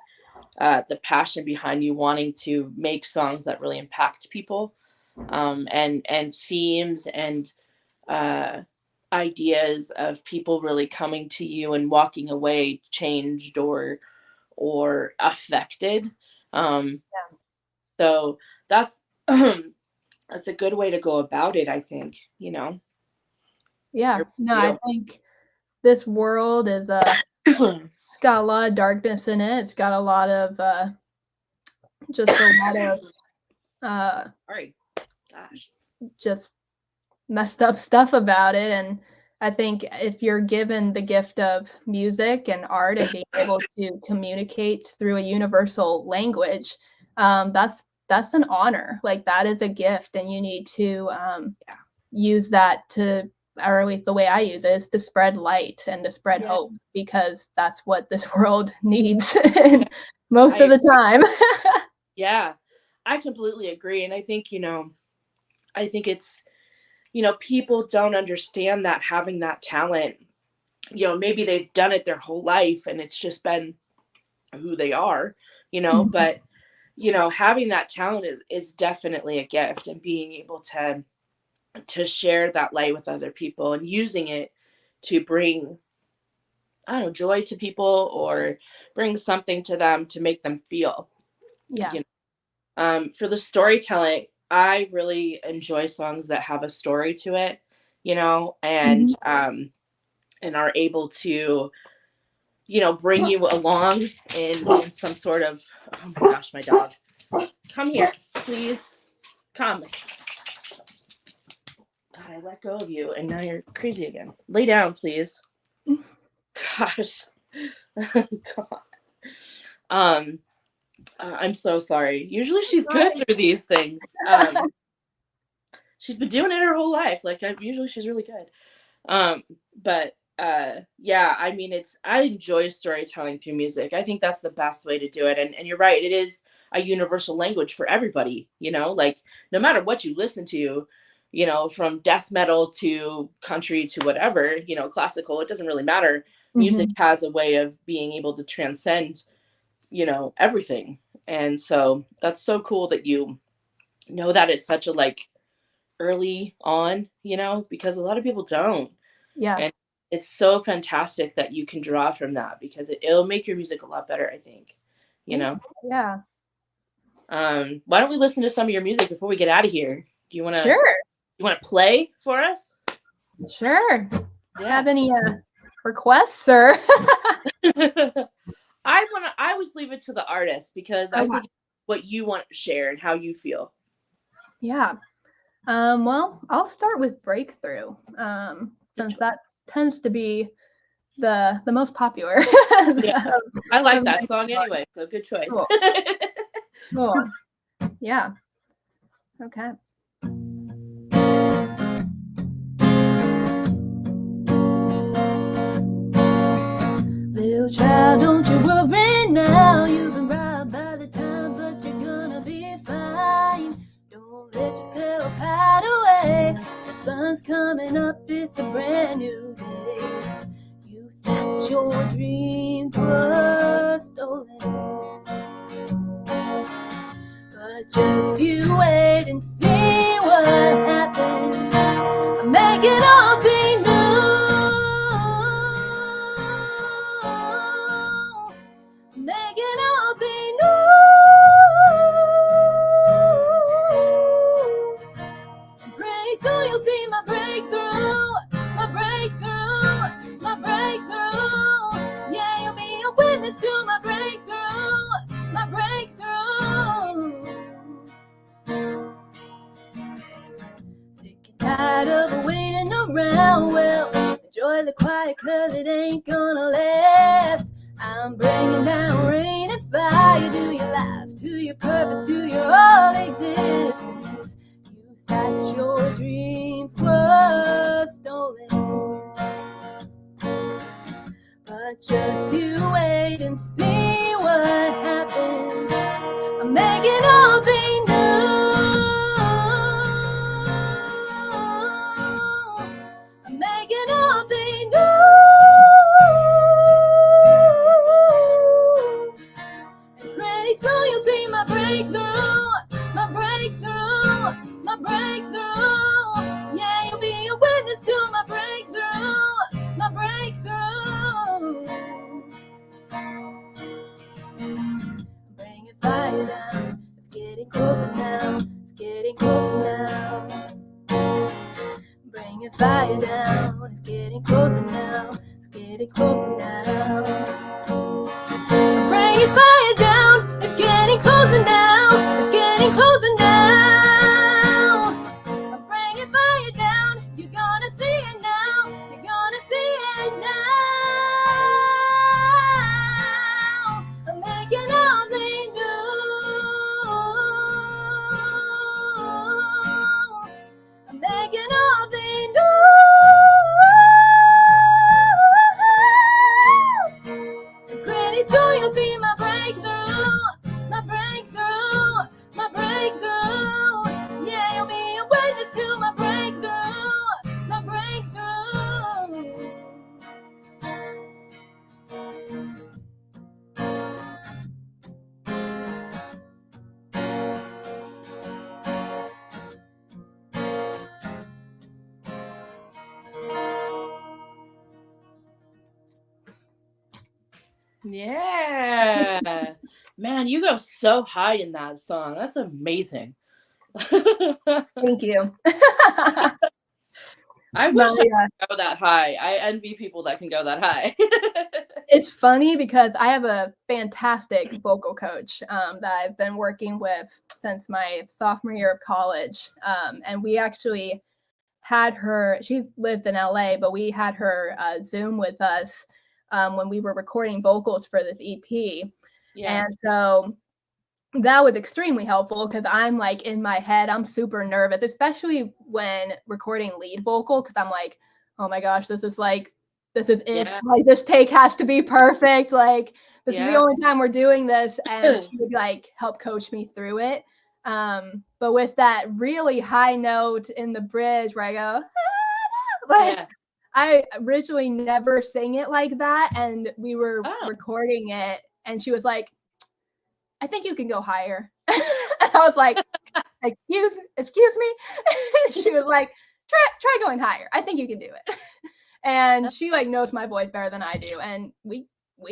the passion behind you wanting to make songs that really impact people, and themes and ideas of people really coming to you and walking away changed or affected. So that's that's a good way to go about it, I think, Yeah. No, I think this world is it's got a lot of darkness in it. It's got a lot of just messed up stuff about it. And I think if you're given the gift of music and art and being able to communicate through a universal language, that's an honor. Like that is a gift, and you need to use that to, or at least the way I use it, is to spread light and to spread hope, because that's what this world needs most of the time. Yeah, I completely agree. And I think, it's, people don't understand that having that talent, maybe they've done it their whole life and it's just been who they are, but, having that talent is definitely a gift, and being able to share that light with other people and using it to bring, I don't know, joy to people or bring something to them to make them feel. Yeah. For the storytelling, I really enjoy songs that have a story to it, and and are able to, bring you along in some sort of, oh my gosh, my dog. Come here, please. Come. God, I let go of you and now you're crazy again. Lay down, please. Gosh. God. I'm so sorry. Usually she's good through these things. She's been doing it her whole life. Like usually she's really good. But yeah, I mean, I enjoy storytelling through music. I think that's the best way to do it. And you're right. It is a universal language for everybody, like no matter what you listen to, from death metal to country to whatever, classical, it doesn't really matter. Music has a way of being able to transcend, everything. And so that's so cool that you know that it's such a like early on, because a lot of people don't. Yeah. And it's so fantastic that you can draw from that, because it'll make your music a lot better, I think, Yeah. Why don't we listen to some of your music before we get out of here? Do you want to? Sure. You want to play for us? Sure. Yeah. Have any requests, or? I always leave it to the artist, because I think what you want to share and how you feel. Yeah. Well, I'll start with Breakthrough, since that tends to be the most popular. Yeah, I like that song anyway, so good choice. Cool. Cool. Yeah. Okay. coming up, it's a brand new day. You thought your dreams were stolen, but just you wait and see what happens. I'm making all things new, making all things new. Pretty soon you'll see my breakthrough, my breakthrough, my breakthrough. Yeah, you'll be a witness to my breakthrough, my breakthrough. Sick and tired of waiting around, well, enjoy the quiet cause it ain't gonna last. I'm bringing down rain and fire to your life, to your purpose, to your whole existence. You thought your dreams were stolen, but just you wait and see what happens. I'm making all things new, I'm making all things new. Pretty soon you'll see my breakthrough, my breakthrough, my breakthrough. Yeah, you'll be a witness to my breakthrough, my breakthrough. Bring it fire down, it's getting closer now, it's getting closer now. Bring it fire down, it's getting closer now, it's getting closer now. Bring it fire down, it's getting closer now, it's getting closer now. Bring it fire down, you're gonna see it now, you're gonna see it now. I'm making all things new, I'm making all things new. Pretty soon you'll see my breakthrough, my breakthrough, my breakthrough. Yeah, you'll be a witness to my breakthrough, my breakthrough. Yeah. Man, you go so high in that song. That's amazing. Thank you. I wish I could go that high. I envy people that can go that high. It's funny because I have a fantastic vocal coach that I've been working with since my sophomore year of college. And we actually had her, she lived in LA, but we had her Zoom with us when we were recording vocals for this EP. Yeah. And so that was extremely helpful because I'm like in my head, I'm super nervous, especially when recording lead vocal, because I'm like, oh my gosh, this is it. Yeah. Like this take has to be perfect. Like this is the only time we're doing this. And she would like help coach me through it. But with that really high note in the bridge where I go, like, I originally never sang it like that. And we were recording it and she was like, I think you can go higher. And I was like, excuse me. She was like, try going higher. I think you can do it. And she like knows my voice better than I do. And we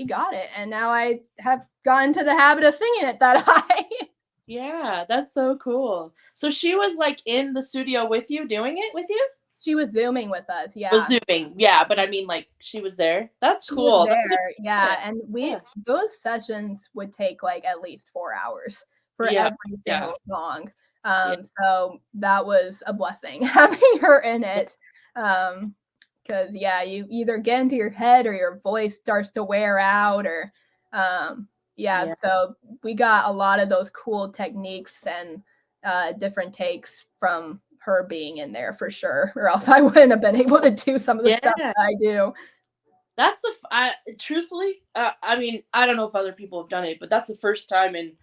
got it. And now I have gotten to the habit of singing it that high. Yeah, that's so cool. So she was like in the studio with you, doing it with you? She was Zooming with us, yeah. Was Zooming, yeah, but I mean, like, she was there. That's she cool. Was there, yeah, and those sessions would take like at least 4 hours for every single song. So that was a blessing having her in it, because you either get into your head or your voice starts to wear out, or so we got a lot of those cool techniques and different takes from her being in there for sure, or else I wouldn't have been able to do some of the stuff that I do. That's truthfully, I mean, I don't know if other people have done it, but that's the first time in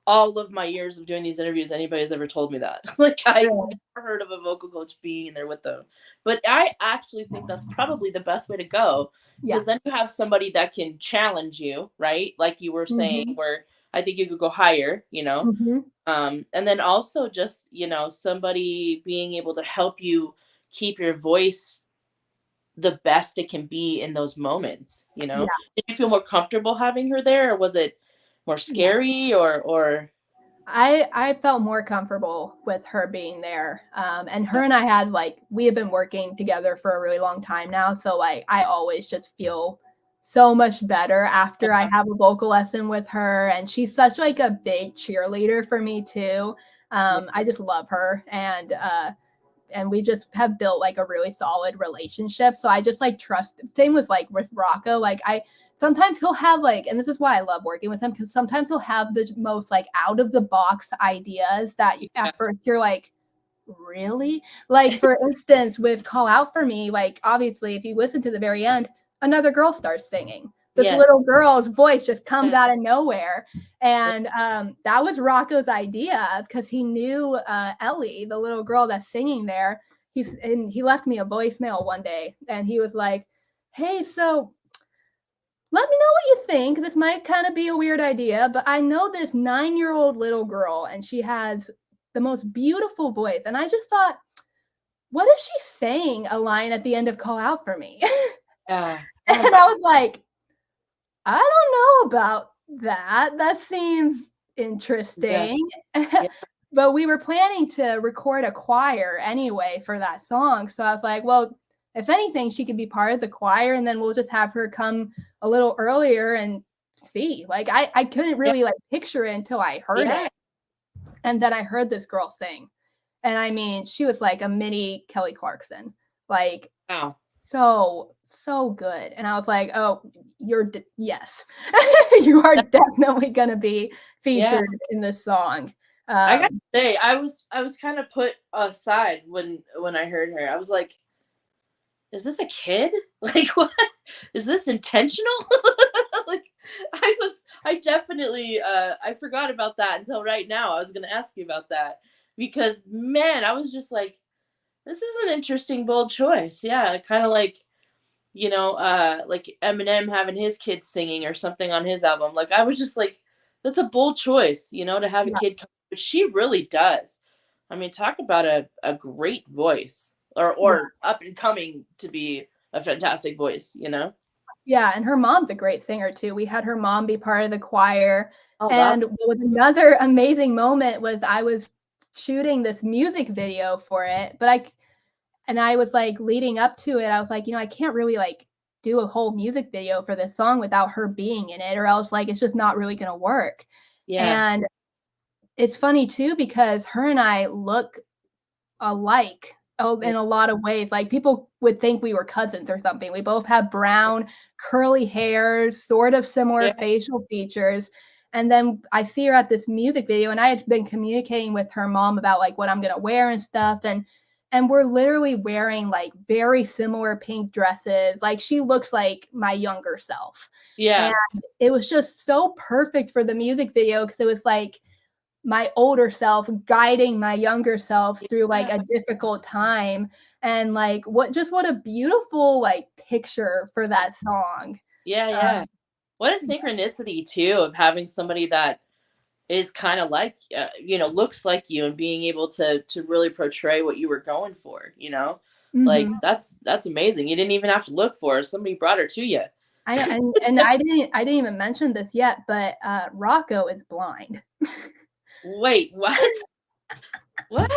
all of my years of doing these interviews, anybody's ever told me that. Like, I've Really? never heard of a vocal coach being there with them. But I actually think that's probably the best way to go, Yeah. because then you have somebody that can challenge you, right? Like you were saying, Mhm. where I think you could go higher, Mhm. and then also just, somebody being able to help you keep your voice the best it can be in those moments, Yeah. Did you feel more comfortable having her there, or was it more Yeah. scary, or I felt more comfortable with her being there. And her and I had like we have been working together for a really long time now, so like I always just feel so much better after I have a vocal lesson with her, and she's such like a big cheerleader for me too. yeah, I just love her, and we just have built like a really solid relationship. So I just like trust. Same with like with Rocco. Like I sometimes he'll have like, and this is why I love working with him, because sometimes he'll have the most like out of the box ideas that yeah, at first you're like, really? Like for instance, with Call Out for Me, like obviously if you listen to the very end, another girl starts singing. This yes, little girl's voice just comes yeah, out of nowhere. And that was Rocco's idea because he knew Ellie, the little girl that's singing there. He left me a voicemail one day and he was like, hey, so let me know what you think. This might kind of be a weird idea, but I know this 9-year-old little girl and she has the most beautiful voice. And I just thought, what if she sang a line at the end of Call Out for Me? yeah. And Oh my, I was like, I don't know about that. That seems yeah, interesting. yeah, But we were planning to record a choir anyway for that song. So I was like, well, if anything, she could be part of the choir and then we'll just have her come a little earlier and see. Like I couldn't yeah, really like picture it until I heard yeah. it. And then I heard this girl sing. And I mean, she was like a mini Kelly Clarkson. Like Wow. so good. And I was like, oh, yes. You are definitely going to be Yeah. featured in this song. I gotta Um, say, I was kind of put aside when I heard her. I was like, is this a kid? Like, what? Is this intentional? Like, I definitely, I forgot about that until right now. I was gonna ask you about that because, man, I was just like, this is an interesting, bold choice. Yeah, kind of like Eminem having his kids singing or something on his album. Like, I was just like, that's a bold choice, to have a yeah, kid come, but she really does. I mean, talk about a great voice, or yeah, up and coming to be a fantastic voice. yeah. And her mom's a great singer too. We had her mom be part of the choir. Oh, And that's what was another amazing moment was I was shooting this music video for it, and I was like leading up to it, I was like, I can't really like do a whole music video for this song without her being in it, or else like it's just not really gonna work. yeah, And it's funny too because her and I look alike yeah, in a lot of ways. Like people would think we were cousins or something. We both have brown, curly hair, sort of similar yeah, facial features. And then I see her at this music video, and I had been communicating with her mom about like what I'm gonna wear and stuff. And we're literally wearing like very similar pink dresses. Like she looks like my younger self. And yeah, it was just so perfect for the music video because it was like my older self guiding my younger self through like yeah, a difficult time, and like what a beautiful like picture for that song. yeah, um, yeah. What a synchronicity too of having somebody that is kind of like, looks like you, and being able to really portray what you were going for. Like, mhm. that's amazing. You didn't even have to look for her. Somebody brought her to you. I know, and I didn't even mention this yet, but Rocco is blind. Wait, what? What?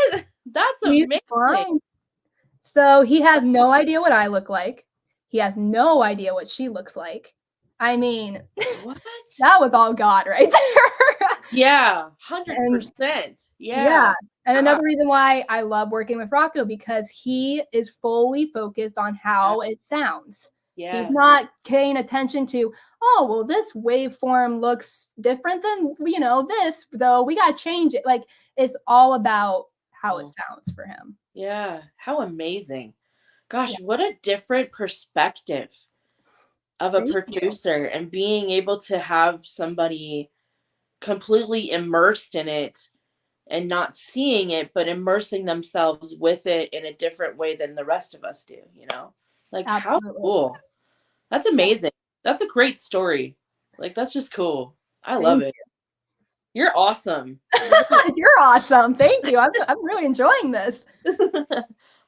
That's He's amazing. blind, so he has no idea what I look like. He has no idea what she looks like. I mean, What? that was all God right there. Yeah, And 100%. yeah, Yeah. and God. another reason why I love working with Rocco because he is fully focused on Yeah. how it sounds. He's Yes. not paying attention to, oh, well, this waveform looks different than, this, though we got to change it. Like, it's all about how it Oh, sounds for him. yeah. How amazing. Yeah, Gosh, what a different perspective of a thank you. producer, and being able to have somebody completely immersed in it and not seeing it, but immersing themselves with it in a different way than the rest of us do, you know? Like, how Absolutely. cool. That's Yeah. amazing. That's a great story. Like, that's just cool. I love Thank it. You're awesome. you. You're really You're awesome. Thank you. I'm really enjoying this.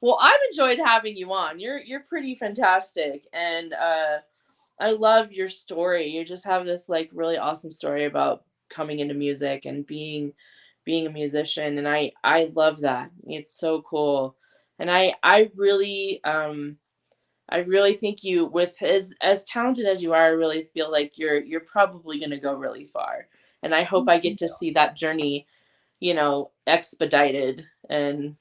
well, I've enjoyed having you on. You're pretty fantastic. And I love your story. You just have this like really awesome story about coming into music and being a musician, and I love that. It's so cool. And I really think you, with as talented as you are, I really feel like you're probably going to go really far. And I hope Thank I you. get to see that journey, you know, expedited and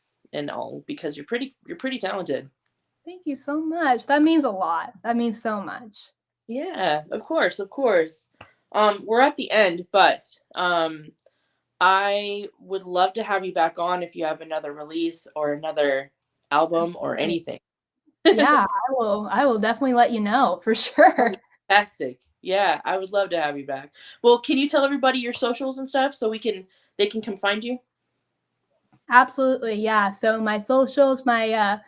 all, because you're pretty talented. Thank you so much. That means a lot. That means so much. Yeah, of course, of course. We're at the end, but I would love to have you back on if you have another release or another album or Absolutely. anything. Yeah, I will definitely let you know for sure. Fantastic. Yeah, I would love to have you back. Well, can you tell everybody your socials and stuff so they can come find you? Absolutely. Yeah. So my socials, my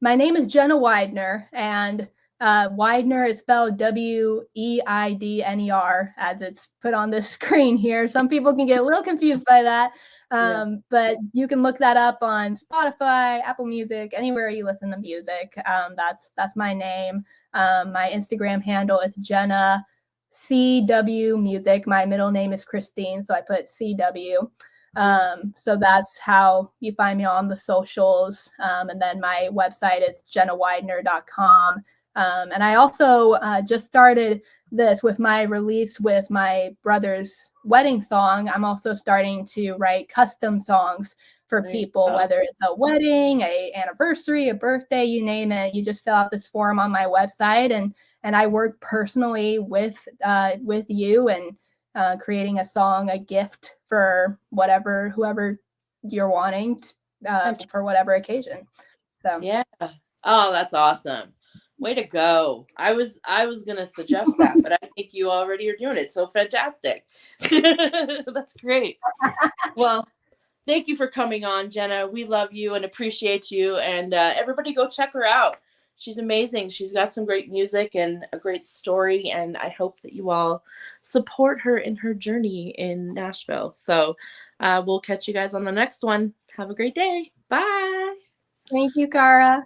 name is Jenna Weidner, and Weidner is spelled Weidner, as it's put on this screen here. Some people can get a little confused by that, Yeah. but you can look that up on Spotify, Apple Music, anywhere you listen to music. That's my name. My Instagram handle is Jenna CW Music. My middle name is Christine, so I put CW. So that's how you find me on the socials. And then my website is jennaweidner.com. And I also just started this with my release with my brother's wedding song. I'm also starting to write custom songs for There you people, go. whether it's a wedding, a anniversary, a birthday, you name it. You just fill out this form on my website, and I work personally with you and creating a song, a gift for whoever you're wanting for whatever occasion. So Yeah. Oh, that's awesome. Way to go. I was gonna suggest that, but I think you already are doing it. So fantastic. That's great. Well, thank you for coming on, Jenna. We love you and appreciate you. And everybody go check her out. She's amazing. She's got some great music and a great story. And I hope that you all support her in her journey in Nashville. So we'll catch you guys on the next one. Have a great day. Bye. thank you, Cara.